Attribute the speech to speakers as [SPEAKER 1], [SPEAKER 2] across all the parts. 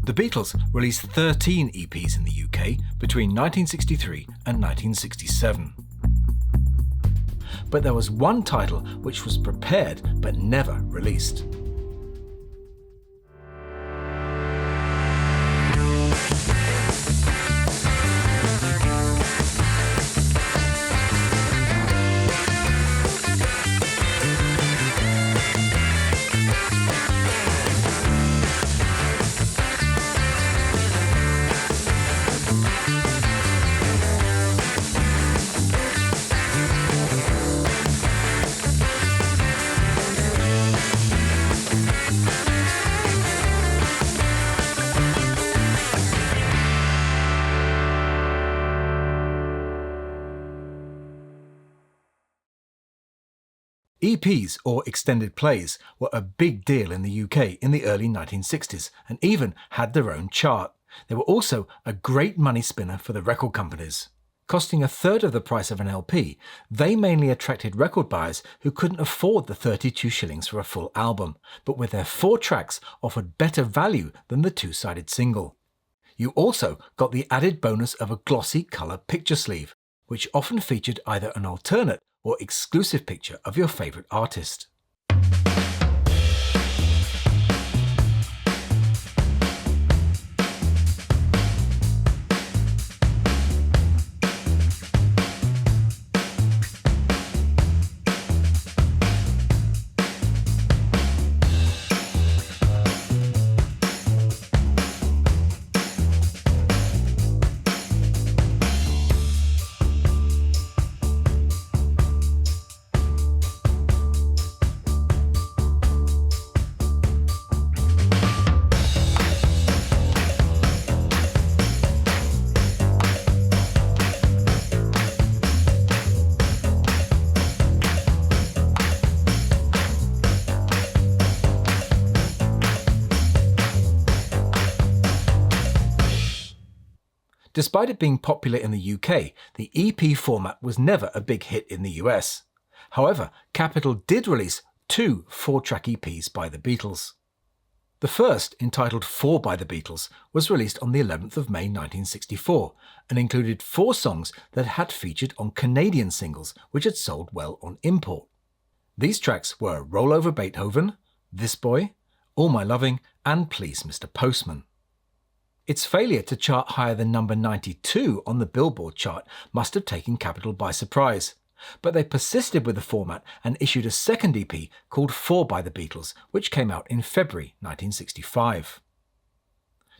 [SPEAKER 1] The Beatles released 13 EPs in the UK between 1963 and 1967. But there was one title which was prepared but never released. EPs, or extended plays, were a big deal in the UK in the early 1960s and even had their own chart. They were also a great money spinner for the record companies. Costing a third of the price of an LP, they mainly attracted record buyers who couldn't afford the 32 shillings for a full album, but with their 4 tracks offered better value than the two-sided single. You also got the added bonus of a glossy colour picture sleeve, which often featured either an alternate or exclusive picture of your favourite artist. Despite it being popular in the UK, the EP format was never a big hit in the US. However, Capitol did release 2 4-track EPs by the Beatles. The first, entitled 4 by the Beatles, was released on the 11th of May 1964 and included 4 songs that had featured on Canadian singles which had sold well on import. These tracks were Roll Over Beethoven, This Boy, All My Loving and Please Mr. Postman. Its failure to chart higher than number 92 on the Billboard chart must have taken Capitol by surprise, but they persisted with the format and issued a second EP called 4 by the Beatles, which came out in February 1965.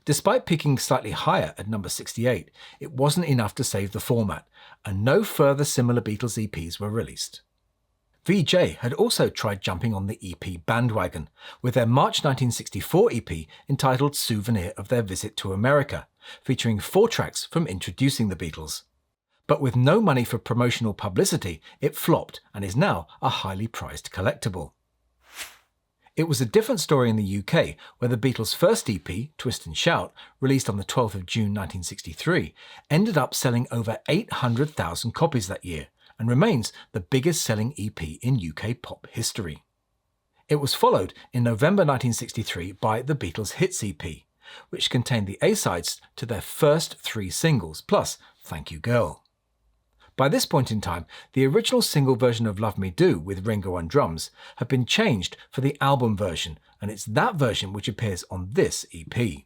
[SPEAKER 1] Despite peaking slightly higher at number 68, it wasn't enough to save the format, and no further similar Beatles EPs were released. VJ had also tried jumping on the EP bandwagon, with their March 1964 EP entitled Souvenir of Their Visit to America, featuring 4 tracks from Introducing the Beatles. But with no money for promotional publicity, it flopped and is now a highly prized collectible. It was a different story in the UK, where the Beatles' first EP, Twist and Shout, released on the 12th of June 1963, ended up selling over 800,000 copies that year, and remains the biggest selling EP in UK pop history. It was followed in November 1963 by the Beatles Hits EP, which contained the A-sides to their first 3 singles, plus Thank You Girl. By this point in time, the original single version of Love Me Do with Ringo on drums had been changed for the album version, and it's that version which appears on this EP.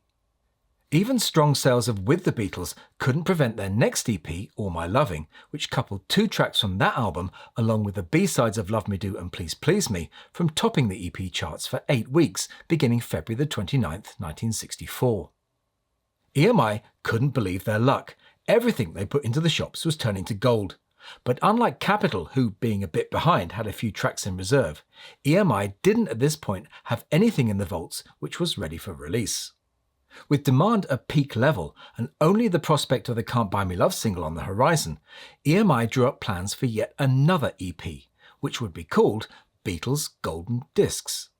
[SPEAKER 1] Even strong sales of With the Beatles couldn't prevent their next EP, All My Loving, which coupled 2 tracks from that album along with the B-sides of Love Me Do and Please Please Me, from topping the EP charts for 8 weeks, beginning February the 29th, 1964. EMI couldn't believe their luck. Everything they put into the shops was turning to gold. But unlike Capitol, who, being a bit behind, had a few tracks in reserve, EMI didn't at this point have anything in the vaults which was ready for release. With demand at peak level and only the prospect of the Can't Buy Me Love single on the horizon, EMI drew up plans for yet another EP, which would be called Beatles Golden Discs.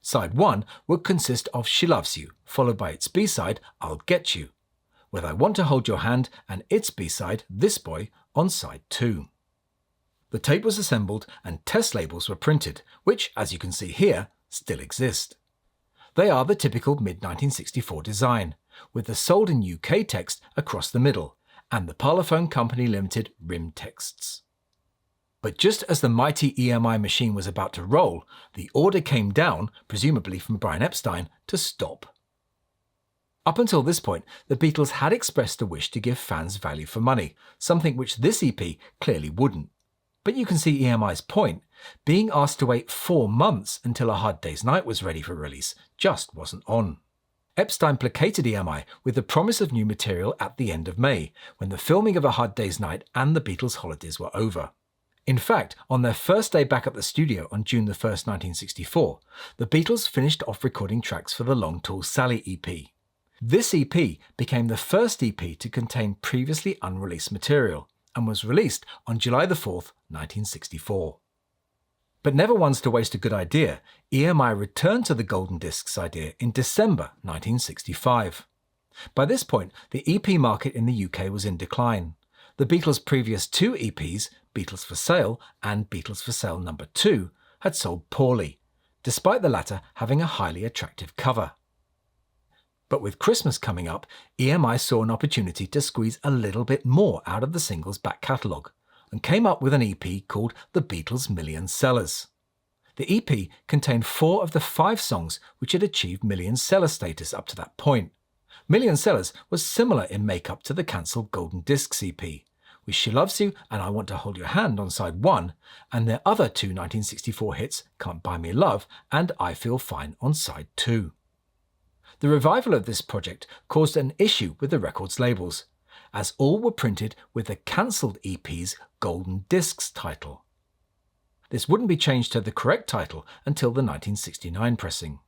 [SPEAKER 1] Side 1 would consist of She Loves You, followed by its B-side I'll Get You, with I Want to Hold Your Hand and its B-side This Boy on side 2. The tape was assembled and test labels were printed, which, as you can see here, still exist. They are the typical mid-1964 design, with the sold in UK text across the middle, and the Parlophone Company Limited rim texts. But just as the mighty EMI machine was about to roll, the order came down, presumably from Brian Epstein, to stop. Up until this point, the Beatles had expressed a wish to give fans value for money, something which this EP clearly wouldn't. But you can see EMI's point. Being asked to wait 4 months until A Hard Day's Night was ready for release just wasn't on. Epstein placated EMI with the promise of new material at the end of May, when the filming of A Hard Day's Night and the Beatles' holidays were over. In fact, on their first day back at the studio on June 1st, 1964, the Beatles finished off recording tracks for the Long Tall Sally EP. This EP became the first EP to contain previously unreleased material, and was released on July 4th, 1964. But never once to waste a good idea, EMI returned to the Golden Discs idea in December 1965. By this point, the EP market in the UK was in decline. The Beatles' previous 2 EPs, Beatles for Sale and Beatles for Sale No. 2, had sold poorly, despite the latter having a highly attractive cover. But with Christmas coming up, EMI saw an opportunity to squeeze a little bit more out of the singles' back catalogue, and came up with an EP called The Beatles Million Sellers. The EP contained 4 of the 5 songs which had achieved million seller status up to that point. Million Sellers was similar in makeup to the cancelled Golden Discs EP, with She Loves You and I Want to Hold Your Hand on side 1, and their other 2 1964 hits, Can't Buy Me Love and I Feel Fine on side 2. The revival of this project caused an issue with the records labels, as all were printed with the cancelled EP's Golden Discs title. This wouldn't be changed to the correct title until the 1969 pressing.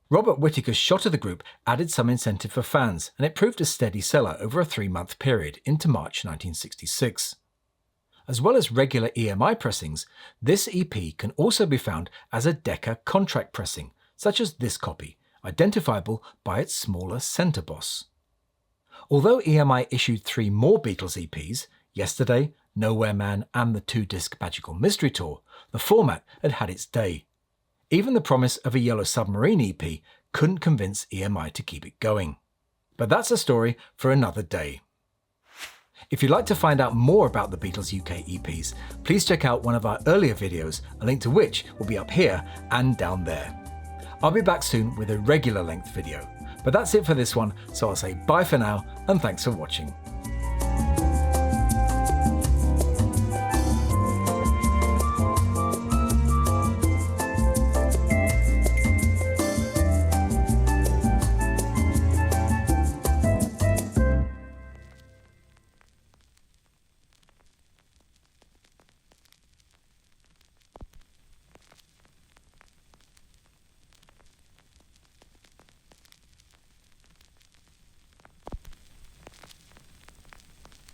[SPEAKER 1] Robert Whittaker's shot of the group added some incentive for fans, and it proved a steady seller over a 3-month period into March 1966. As well as regular EMI pressings, this EP can also be found as a Decca contract pressing, such as this copy, identifiable by its smaller centre boss. Although EMI issued 3 more Beatles EPs, Yesterday, Nowhere Man and the 2-disc Magical Mystery Tour, the format had had its day. Even the promise of a Yellow Submarine EP couldn't convince EMI to keep it going. But that's a story for another day. If you'd like to find out more about the Beatles UK EPs, please check out one of our earlier videos, a link to which will be up here and down there. I'll be back soon with a regular length video. But that's it for this one, so I'll say bye for now and thanks for watching.